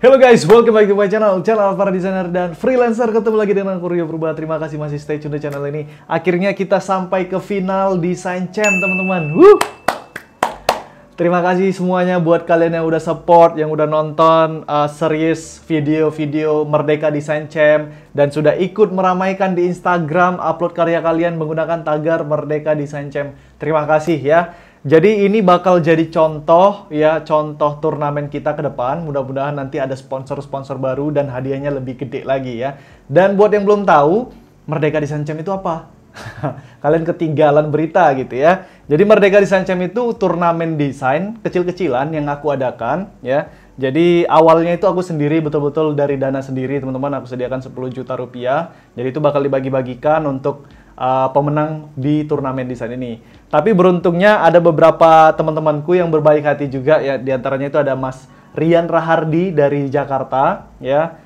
Hello guys, welcome back to my channel para desainer dan freelancer. Ketemu lagi dengan aku Rio Purba. Terima kasih masih stay tune di channel ini. Akhirnya kita sampai ke final Design Champ, teman-teman. Terima kasih semuanya buat kalian yang udah support, yang udah nonton series video-video Merdeka Design Champ dan sudah ikut meramaikan di Instagram upload karya kalian menggunakan tagar Merdeka Design Champ. Terima kasih ya. Jadi ini bakal jadi contoh ya, contoh turnamen kita ke depan. Mudah-mudahan nanti ada sponsor-sponsor baru dan hadiahnya lebih gede lagi ya. Dan buat yang belum tahu, Merdeka Design Champ itu apa? Kalian ketinggalan berita gitu ya. Jadi Merdeka Design Champ itu turnamen desain kecil-kecilan yang aku adakan ya. Jadi awalnya itu aku sendiri, betul-betul dari dana sendiri teman-teman. Aku sediakan 10 juta rupiah. Jadi itu bakal dibagi-bagikan untuk pemenang di turnamen desain ini. Tapi beruntungnya ada beberapa teman-temanku yang berbaik hati juga ya. Di antaranya itu ada Mas Rian Rahardi dari Jakarta ya.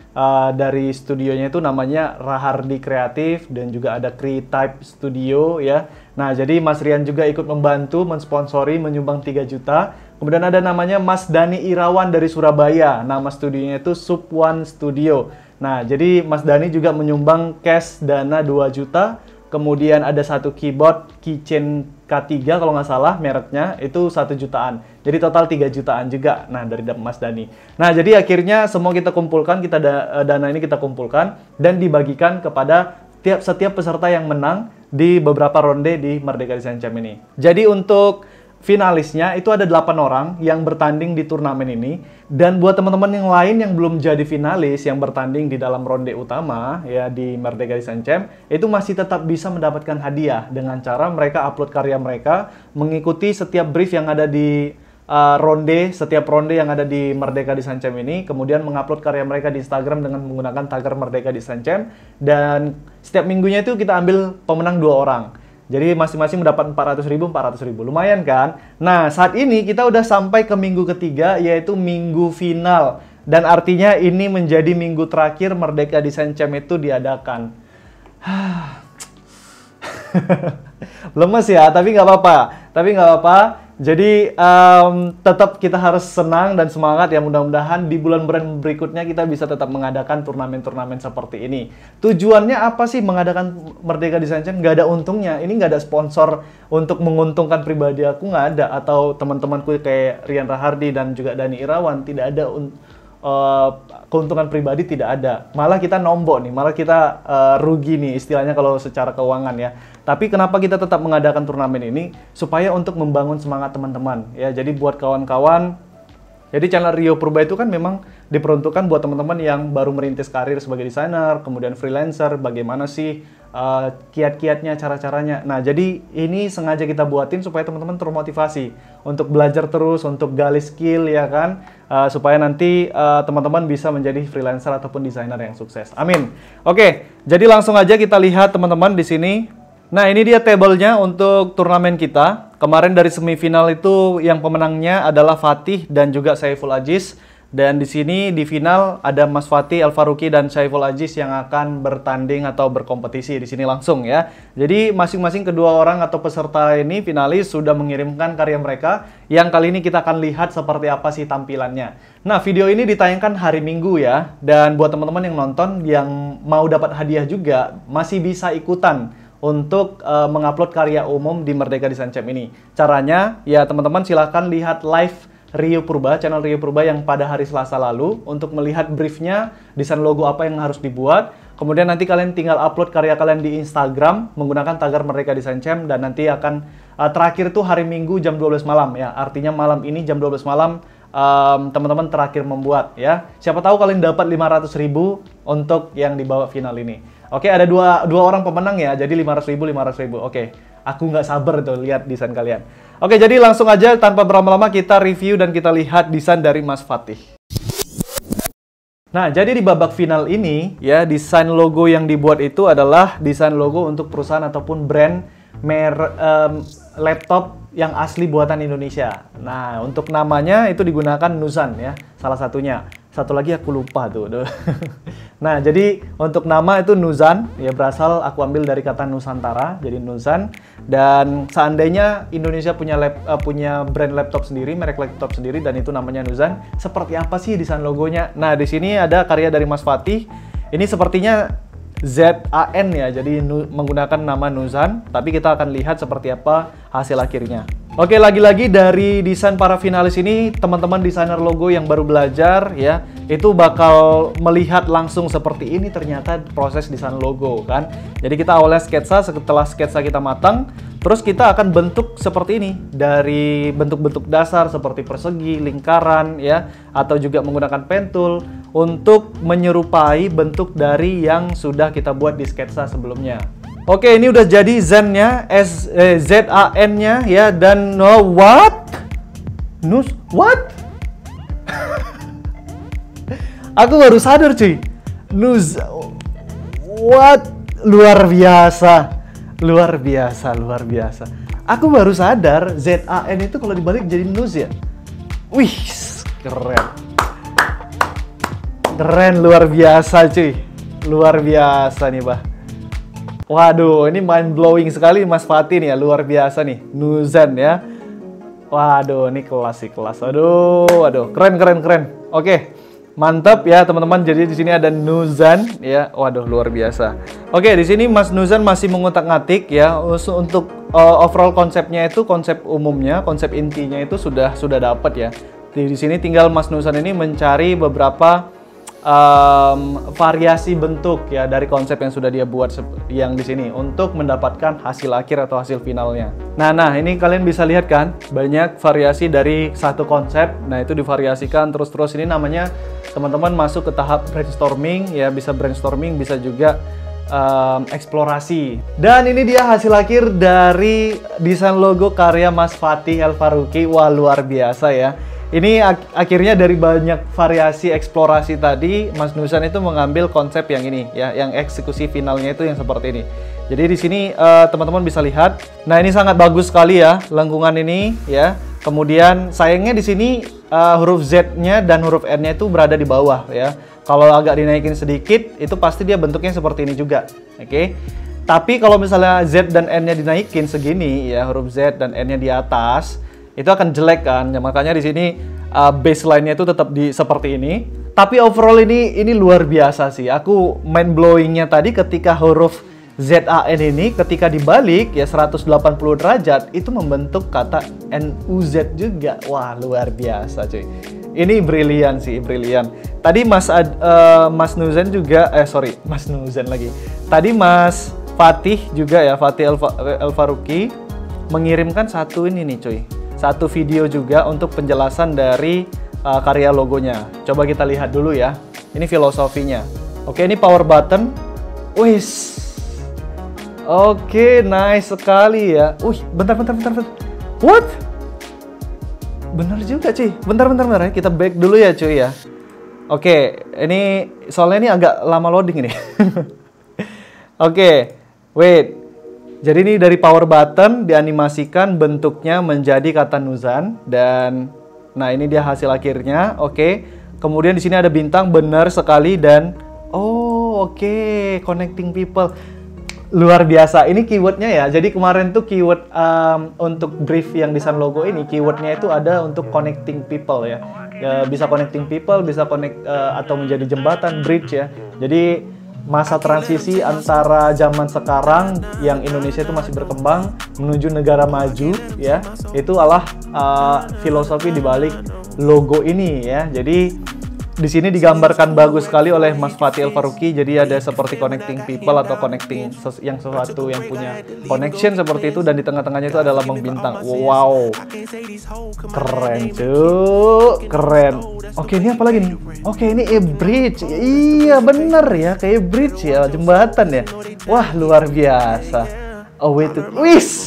Dari studionya itu namanya Rahardi Kreatif dan juga ada Creatype Studio ya. Nah, jadi Mas Rian juga ikut membantu mensponsori menyumbang 3 juta. Kemudian ada namanya Mas Dani Irawan dari Surabaya. Nama studionya itu Sub One Studio. Nah, jadi Mas Dani juga menyumbang cash dana 2 juta. Kemudian ada satu keyboard Keychain K3 kalau nggak salah mereknya itu 1 jutaan. Jadi total 3 jutaan juga. Nah, dari Mas Dani. Nah, jadi akhirnya semua kita kumpulkan, dana ini kita kumpulkan dan dibagikan kepada setiap peserta yang menang di beberapa ronde di Merdeka Design Champ ini. Jadi untuk finalisnya itu ada 8 orang yang bertanding di turnamen ini. Dan buat teman-teman yang lain yang belum jadi finalis yang bertanding di dalam ronde utama ya di Merdeka Design Champ, itu masih tetap bisa mendapatkan hadiah dengan cara mereka upload karya mereka mengikuti setiap brief yang ada di setiap ronde yang ada di Merdeka Design Champ ini, kemudian mengupload karya mereka di Instagram dengan menggunakan tagar Merdeka Design Champ. Dan setiap minggunya itu kita ambil pemenang 2 orang. Jadi masing-masing mendapat 400.000. Lumayan kan? Nah, saat ini kita udah sampai ke minggu ketiga, yaitu minggu final. Dan artinya ini menjadi minggu terakhir Merdeka Design Champ itu diadakan. Lemes ya, tapi nggak apa-apa. Jadi tetap kita harus senang dan semangat ya. Mudah-mudahan di bulan-bulan berikutnya kita bisa tetap mengadakan turnamen-turnamen seperti ini. Tujuannya apa sih mengadakan Merdeka Design Champ? Nggak ada untungnya. Ini nggak ada sponsor untuk menguntungkan pribadi aku, nggak ada. Atau teman-temanku kayak Rian Rahardi dan juga Dani Irawan, tidak ada keuntungan pribadi, tidak ada. Malah kita nombok nih, malah kita rugi nih istilahnya kalau secara keuangan ya. Tapi kenapa kita tetap mengadakan turnamen ini? Supaya untuk membangun semangat teman-teman ya. Jadi buat kawan-kawan, jadi channel Rio Purba itu kan memang diperuntukkan buat teman-teman yang baru merintis karir sebagai desainer, kemudian freelancer, bagaimana sih kiat-kiatnya, cara-caranya. Nah, jadi ini sengaja kita buatin supaya teman-teman termotivasi untuk belajar terus, untuk gali skill ya kan, supaya nanti teman-teman bisa menjadi freelancer ataupun desainer yang sukses. Amin. Oke, jadi langsung aja kita lihat teman-teman di sini. Nah, ini dia tabelnya untuk turnamen kita. Kemarin dari semifinal itu yang pemenangnya adalah Fatih dan juga Saiful Aziz. Dan di sini di final ada Mas Fatih El Faruqi dan Saiful Aziz yang akan bertanding atau berkompetisi di sini langsung ya. Jadi masing-masing kedua orang atau peserta ini finalis sudah mengirimkan karya mereka yang kali ini kita akan lihat seperti apa sih tampilannya. Nah, video ini ditayangkan hari Minggu ya. Dan buat teman-teman yang nonton yang mau dapat hadiah juga masih bisa ikutan untuk mengupload karya umum di Merdeka Design Champ ini. Caranya ya teman-teman silahkan lihat live Rio Purba, channel Rio Purba yang pada hari Selasa lalu untuk melihat briefnya, desain logo apa yang harus dibuat. Kemudian nanti kalian tinggal upload karya kalian di Instagram menggunakan tagar Merdeka Design Champ dan nanti akan terakhir tuh hari Minggu jam 12 malam ya. Artinya malam ini jam 12 malam teman-teman terakhir membuat ya. Siapa tahu kalian dapat 500.000 untuk yang di bawah final ini. Oke, ada dua orang pemenang ya, jadi 500.000. Oke, aku nggak sabar tuh lihat desain kalian. Oke, jadi langsung aja tanpa berlama-lama kita review dan kita lihat desain dari Mas Fatih. Nah, jadi di babak final ini ya, desain logo yang dibuat itu adalah desain logo untuk perusahaan ataupun brand laptop yang asli buatan Indonesia. Nah, untuk namanya itu digunakan Nuzan ya, salah satunya. Satu lagi aku lupa tuh. Nah, jadi untuk nama itu Nuzan, ya berasal aku ambil dari kata Nusantara, jadi Nuzan. Dan seandainya Indonesia punya brand laptop sendiri, merek laptop sendiri, dan itu namanya Nuzan, seperti apa sih desain logonya? Nah, di sini ada karya dari Mas Fatih. Ini sepertinya ZAN ya, jadi menggunakan nama Nuzan, tapi kita akan lihat seperti apa hasil akhirnya. Oke, lagi-lagi dari desain para finalis ini, teman-teman desainer logo yang baru belajar ya, itu bakal melihat langsung seperti ini ternyata proses desain logo kan. Jadi kita awalnya sketsa, setelah sketsa kita matang, terus kita akan bentuk seperti ini dari bentuk-bentuk dasar seperti persegi, lingkaran ya, atau juga menggunakan pen tool untuk menyerupai bentuk dari yang sudah kita buat di sketsa sebelumnya. Oke, ini udah jadi ZAN-nya, ZAN-nya ya, dan what? What? Aku baru sadar cuy. What? Luar biasa. Luar biasa. Aku baru sadar ZAN itu kalau dibalik jadi Nuz ya. Wih, keren. Keren, luar biasa cuy. Luar biasa nih, Bah. Waduh, ini mind blowing sekali Mas Fatih nih ya, luar biasa nih, Nuzan ya. Waduh, ini kelas sih, kelas. Waduh, keren. Oke, mantap ya teman-teman. Jadi di sini ada Nuzan ya. Waduh, luar biasa. Oke, di sini Mas Nuzan masih mengutak-ngatik ya untuk overall konsepnya itu, konsep umumnya, konsep intinya itu sudah dapat ya. Di sini tinggal Mas Nuzan ini mencari beberapa variasi bentuk ya dari konsep yang sudah dia buat yang di sini untuk mendapatkan hasil akhir atau hasil finalnya. Nah, ini kalian bisa lihat kan banyak variasi dari satu konsep. Nah, itu divariasikan terus ini namanya teman-teman masuk ke tahap brainstorming ya, bisa brainstorming, bisa juga eksplorasi. Dan ini dia hasil akhir dari desain logo karya Mas Fatih El Faruqi. Wah, luar biasa ya. Ini akhirnya dari banyak variasi eksplorasi tadi, Mas Nuzan itu mengambil konsep yang ini ya, yang eksekusi finalnya itu yang seperti ini. Jadi di sini teman-teman bisa lihat. Nah, ini sangat bagus sekali ya lengkungan ini ya. Kemudian sayangnya di sini huruf Z-nya dan huruf N-nya itu berada di bawah ya. Kalau agak dinaikin sedikit, itu pasti dia bentuknya seperti ini juga. Oke. Tapi kalau misalnya Z dan N-nya dinaikin segini ya, huruf Z dan N-nya di atas, itu akan jelek kan, ya, makanya di sini baseline-nya itu tetap seperti ini. Tapi overall ini luar biasa sih. Aku mind blowing-nya tadi ketika huruf ZAN ini ketika dibalik ya 180 derajat itu membentuk kata NUZ juga. Wah, luar biasa cuy. Ini brilian sih, brilian. Tadi Mas Nuzan juga, Mas Nuzan lagi. Tadi Mas Fatih juga ya, Fatih El Faruqi mengirimkan satu ini nih cuy. Satu video juga untuk penjelasan dari karya logonya. Coba kita lihat dulu ya. Ini filosofinya. Oke, ini power button. Wis. Oke, nice sekali ya. Bentar. What? Bener juga cuy. Bentar ya. Kita back dulu ya cuy ya. Oke, ini soalnya ini agak lama loading ini. Oke, wait. Jadi ini dari power button dianimasikan bentuknya menjadi kata Nuzan dan nah ini dia hasil akhirnya. Oke. Kemudian di sini ada bintang, benar sekali, dan oke, connecting people. Luar biasa. Ini keywordnya ya. Jadi kemarin tuh keyword untuk brief yang desain logo ini keywordnya itu ada untuk connecting people ya. Bisa connecting people, bisa connect atau menjadi jembatan, bridge ya. Jadi masa transisi antara zaman sekarang yang Indonesia itu masih berkembang menuju negara maju ya, itu adalah filosofi dibalik logo ini ya. Jadi di sini digambarkan bagus sekali oleh Mas Fatih El Faruqi. Jadi ada seperti connecting people atau connecting yang sesuatu yang punya connection seperti itu, dan di tengah-tengahnya itu adalah lambang bintang. Wow, keren cuy, keren. Oke, ini apa lagi nih? Oke, ini bridge. Iya bener ya, kayak bridge ya, jembatan ya. Wah, luar biasa. Oh wait, wis,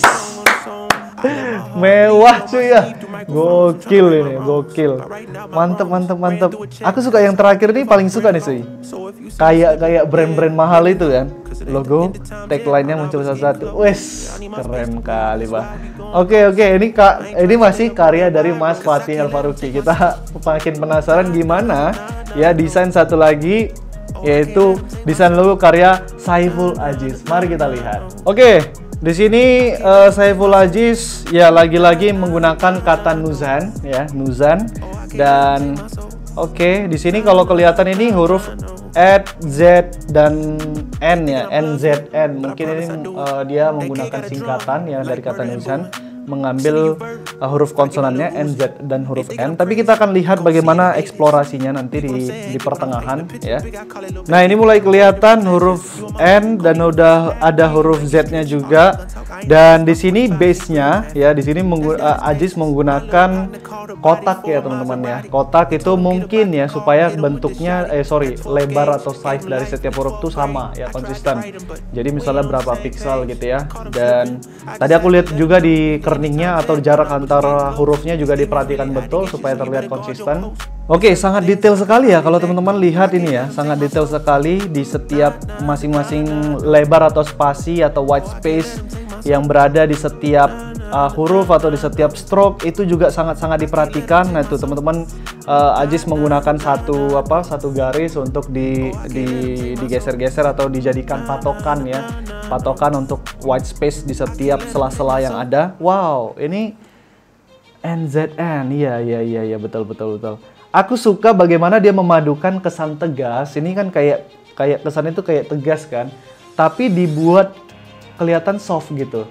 mewah cuy ya. Gokil ini, gokil. Mantep. Aku suka yang terakhir nih, paling suka nih cuy. Kayak brand-brand mahal itu kan. Logo, tagline-nya muncul satu-satu. Wes, keren kali, Pak. Oke, ini masih karya dari Mas Fatih El Faruqi. Kita makin penasaran gimana ya desain satu lagi yaitu desain logo karya Saiful Aziz. Mari kita lihat. Oke, di sini Saiful Aziz ya lagi-lagi menggunakan kata Nuzhan ya, Nuzhan. Dan oke, di sini kalau kelihatan ini huruf Z, Z dan N ya, NZN. Mungkin ini dia menggunakan singkatan ya dari kata Nuzhan, mengambil huruf konsonannya NZ dan huruf N. Tapi kita akan lihat bagaimana eksplorasinya nanti di pertengahan ya. Nah, ini mulai kelihatan huruf N dan udah ada huruf Z-nya juga. Dan di sini base-nya ya, di sini Aziz menggunakan kotak ya teman-teman ya. Kotak itu mungkin ya supaya bentuknya lebar atau size dari setiap huruf itu sama ya, konsisten. Jadi misalnya berapa piksel gitu ya. Dan tadi aku lihat juga di kerningnya atau jarak antara hurufnya juga diperhatikan betul supaya terlihat konsisten. Oke, sangat detail sekali ya kalau teman-teman lihat ini ya, sangat detail sekali di setiap masing-masing lebar atau spasi atau white space yang berada di setiap huruf atau di setiap stroke itu juga sangat-sangat diperhatikan. Nah, itu teman-teman Aziz menggunakan satu garis untuk digeser-geser atau dijadikan patokan ya. Patokan untuk white space di setiap sela-sela yang ada. Wow, ini NZN. Iya, betul. Aku suka bagaimana dia memadukan kesan tegas. Ini kan kayak kesannya itu kayak tegas kan, tapi dibuat kelihatan soft gitu.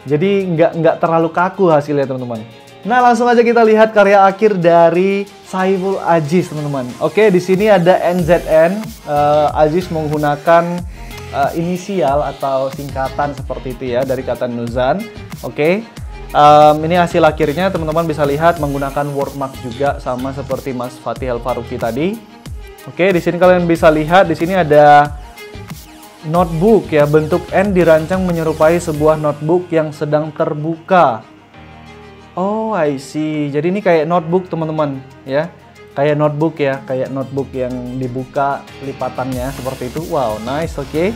Jadi nggak terlalu kaku hasilnya teman-teman. Nah, langsung aja kita lihat karya akhir dari Saiful Aziz teman-teman. Oke, di sini ada NZN. Aziz menggunakan inisial atau singkatan seperti itu ya dari kata Nuzhan. Oke. Ini hasil akhirnya teman-teman bisa lihat menggunakan wordmark juga sama seperti Mas Fatih Al-Faruqi tadi. Oke, di sini kalian bisa lihat di sini ada notebook ya, bentuk N dirancang menyerupai sebuah notebook yang sedang terbuka. Oh, I see. Jadi ini kayak notebook teman-teman ya. Kayak notebook ya, kayak notebook yang dibuka lipatannya seperti itu. Wow, nice. Oke.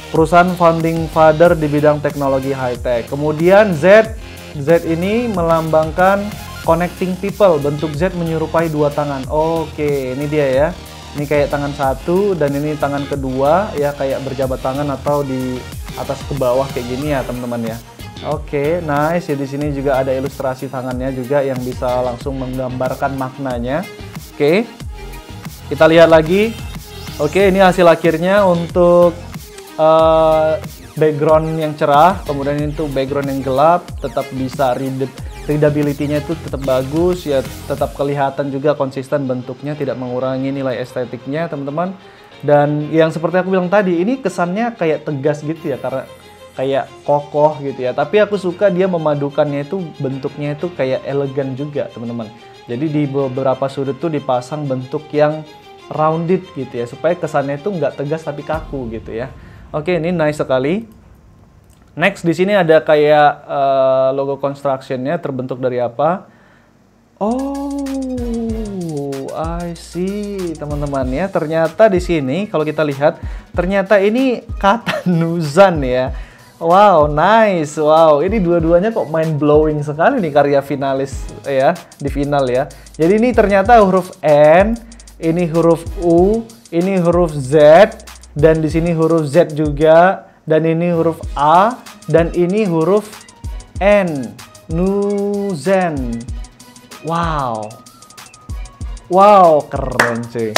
Perusahaan founding father di bidang teknologi high-tech. Kemudian Z ini melambangkan connecting people. Bentuk Z menyerupai dua tangan. Oke, ini dia ya. Ini kayak tangan satu dan ini tangan kedua ya, kayak berjabat tangan atau di atas ke bawah kayak gini ya teman-teman ya. Oke, nice ya. Di sini juga ada ilustrasi tangannya juga yang bisa langsung menggambarkan maknanya. Oke, kita lihat lagi. Oke, ini hasil akhirnya untuk background yang cerah, kemudian itu background yang gelap, tetap bisa readability-nya itu tetap bagus ya, tetap kelihatan juga konsisten bentuknya, tidak mengurangi nilai estetiknya teman-teman. Dan yang seperti aku bilang tadi, ini kesannya kayak tegas gitu ya, karena kayak kokoh gitu ya, tapi aku suka dia memadukannya itu bentuknya itu kayak elegan juga teman-teman. Jadi di beberapa sudut tuh dipasang bentuk yang rounded gitu ya, supaya kesannya itu nggak tegas tapi kaku gitu ya. Oke, ini nice sekali. Next, di sini ada kayak logo construction-nya terbentuk dari apa? Oh, I see, teman-teman ya. Ternyata di sini kalau kita lihat, ternyata ini kata Nuzhan ya. Wow, nice. Wow, ini dua-duanya kok mind blowing sekali nih karya finalis ya, di final ya. Jadi ini ternyata huruf N, ini huruf U, ini huruf Z, dan di sini huruf Z juga, dan ini huruf A, dan ini huruf N. Nuzhan. Wow. Wow, keren cuy.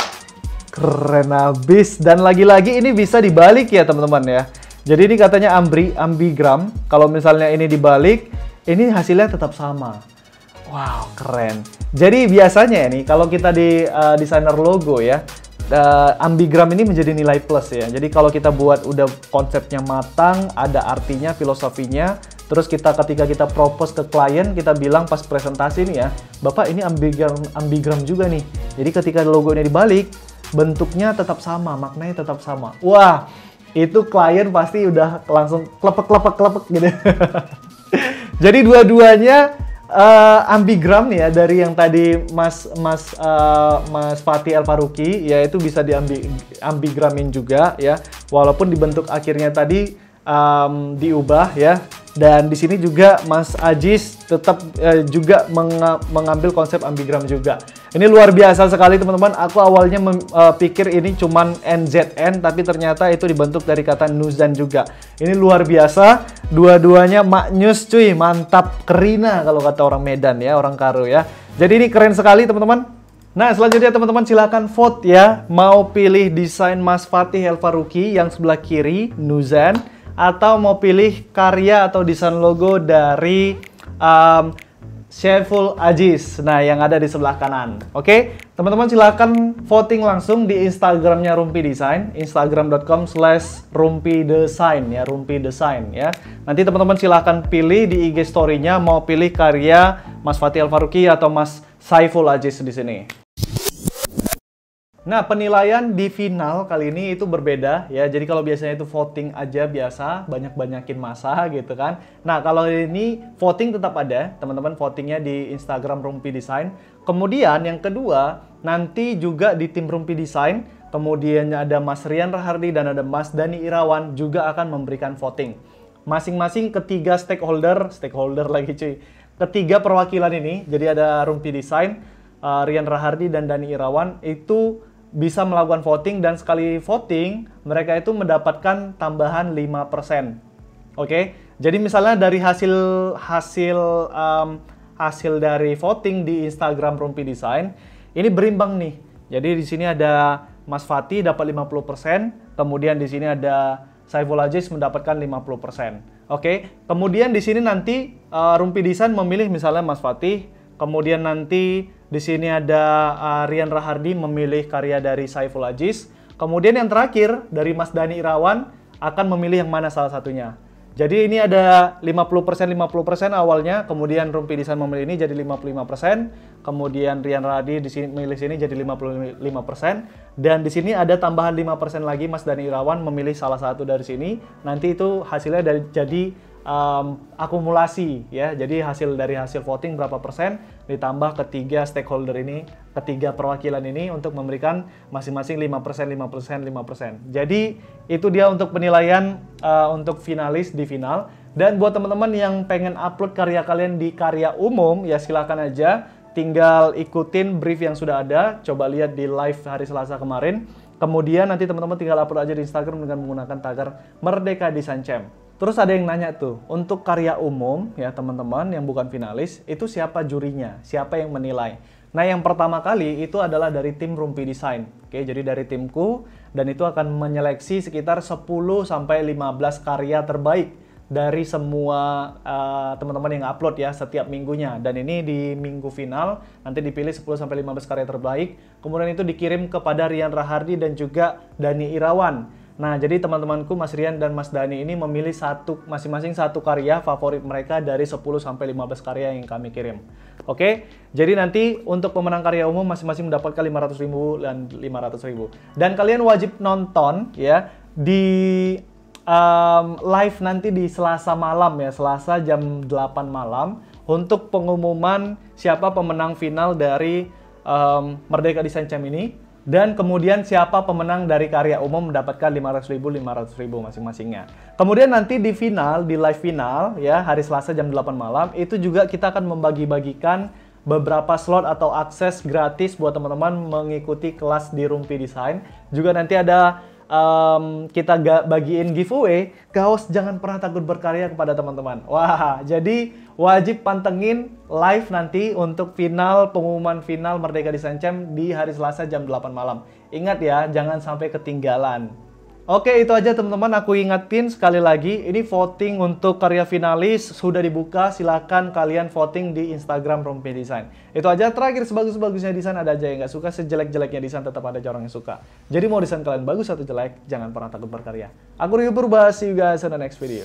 Keren abis. Dan lagi-lagi ini bisa dibalik ya teman-teman ya. Jadi ini katanya ambigram. Kalau misalnya ini dibalik, ini hasilnya tetap sama. Wow, keren. Jadi biasanya nih kalau kita di desainer logo ya, ambigram ini menjadi nilai plus ya. Jadi kalau kita buat udah konsepnya matang, ada artinya, filosofinya, terus ketika kita propose ke klien, kita bilang pas presentasi nih ya, Bapak ini ambigram juga nih. Jadi ketika logonya dibalik, bentuknya tetap sama, maknanya tetap sama. Wah, itu klien pasti udah langsung klepek gitu. Jadi dua-duanya ambigram ya, dari yang tadi Mas Fatih Al-Faruqi ya, itu bisa diambigramin juga ya, walaupun dibentuk akhirnya tadi diubah ya. Dan di sini juga Mas Ajis tetap juga mengambil konsep ambigram juga. Ini luar biasa sekali teman-teman. Aku awalnya pikir ini cuman NZN, tapi ternyata itu dibentuk dari kata Nuzan juga. Ini luar biasa. Dua-duanya maknyus cuy, mantap, kerina kalau kata orang Medan ya, orang Karo ya. Jadi ini keren sekali teman-teman. Nah, selanjutnya teman-teman silakan vote ya. Mau pilih desain Mas Fatih El Faruqi yang sebelah kiri, Nuzan, atau mau pilih karya atau desain logo dari Syaiful Aziz, nah yang ada di sebelah kanan. Oke, teman-teman silakan voting langsung di Instagramnya Rumpi Design, instagram.com/rumpidesign ya, Rumpi Design ya. Nanti teman-teman silakan pilih di IG story-nya mau pilih karya Mas Fatih El Faruqi atau Mas Syaiful Aziz di sini. Nah, penilaian di final kali ini itu berbeda ya. Jadi kalau biasanya itu voting aja biasa, banyak-banyakin masa gitu kan. Nah, kalau ini voting tetap ada, teman-teman votingnya di Instagram Rumpi Design. Kemudian yang kedua, nanti juga di tim Rumpi Design, kemudian ada Mas Rian Rahardi dan ada Mas Dani Irawan juga akan memberikan voting. Masing-masing ketiga stakeholder lagi cuy. Ketiga perwakilan ini, jadi ada Rumpi Design, Rian Rahardi dan Dani Irawan itu bisa melakukan voting, dan sekali voting mereka itu mendapatkan tambahan 5%. Oke, jadi misalnya dari hasil dari voting di Instagram Rumpi Design ini berimbang nih. Jadi di sini ada Mas Fatih dapat 50%, kemudian di sini ada Syaiful Aziz mendapatkan 50%. Oke, kemudian di sini nanti Rumpi Design memilih misalnya Mas Fatih, kemudian nanti di sini ada Rian Rahardi memilih karya dari Syaiful Aziz. Kemudian yang terakhir dari Mas Dani Irawan akan memilih yang mana salah satunya. Jadi ini ada 50% awalnya, kemudian Rumpi Design memilih ini jadi 55%, kemudian Rian Rahardi di sini memilih sini jadi 55%, dan di sini ada tambahan 5% lagi Mas Dani Irawan memilih salah satu dari sini. Nanti itu hasilnya jadi akumulasi ya, jadi dari hasil voting berapa persen ditambah ketiga stakeholder ini, ketiga perwakilan ini untuk memberikan masing-masing 5%. Jadi itu dia untuk penilaian untuk finalis di final. Dan buat teman-teman yang pengen upload karya kalian di karya umum ya silakan aja, tinggal ikutin brief yang sudah ada, coba lihat di live hari Selasa kemarin. Kemudian nanti teman-teman tinggal upload aja di Instagram dengan menggunakan tagar Merdeka Design Champ. Terus ada yang nanya tuh, untuk karya umum ya teman-teman yang bukan finalis, itu siapa jurinya? Siapa yang menilai? Nah, yang pertama kali itu adalah dari tim Rumpi Design. Oke, jadi dari timku, dan itu akan menyeleksi sekitar 10-15 karya terbaik dari semua teman-teman yang upload ya setiap minggunya. Dan ini di minggu final nanti dipilih 10-15 karya terbaik. Kemudian itu dikirim kepada Rian Rahardi dan juga Dani Irawan. Nah, jadi teman-temanku Mas Rian dan Mas Dani ini memilih masing-masing satu karya favorit mereka dari 10-15 karya yang kami kirim. Oke, jadi nanti untuk pemenang karya umum masing-masing mendapatkan 500.000 dan 500.000. Dan kalian wajib nonton ya di live nanti di Selasa malam ya, Selasa jam 8 malam untuk pengumuman siapa pemenang final dari Merdeka Design Champ ini. Dan kemudian siapa pemenang dari karya umum mendapatkan 500.000 masing-masingnya. Kemudian nanti di final, di live final ya hari Selasa jam 8 malam itu juga kita akan membagi-bagikan beberapa slot atau akses gratis buat teman-teman mengikuti kelas di Rumpi Design. Juga nanti ada kita bagiin giveaway kaos Jangan Pernah Takut Berkarya kepada teman-teman. Wah, jadi wajib pantengin live nanti untuk pengumuman final Merdeka Design Champ di hari Selasa jam 8 malam. Ingat ya, jangan sampai ketinggalan. Oke, itu aja teman-teman, aku ingatin sekali lagi, ini voting untuk karya finalis sudah dibuka, silakan kalian voting di Instagram Rumpi Design. Itu aja, terakhir sebagus-bagusnya desain ada aja yang nggak suka, sejelek-jeleknya desain tetap ada orang yang suka. Jadi mau desain kalian bagus atau jelek, jangan pernah takut berkarya. Aku Rio Purba, see you guys in the next video.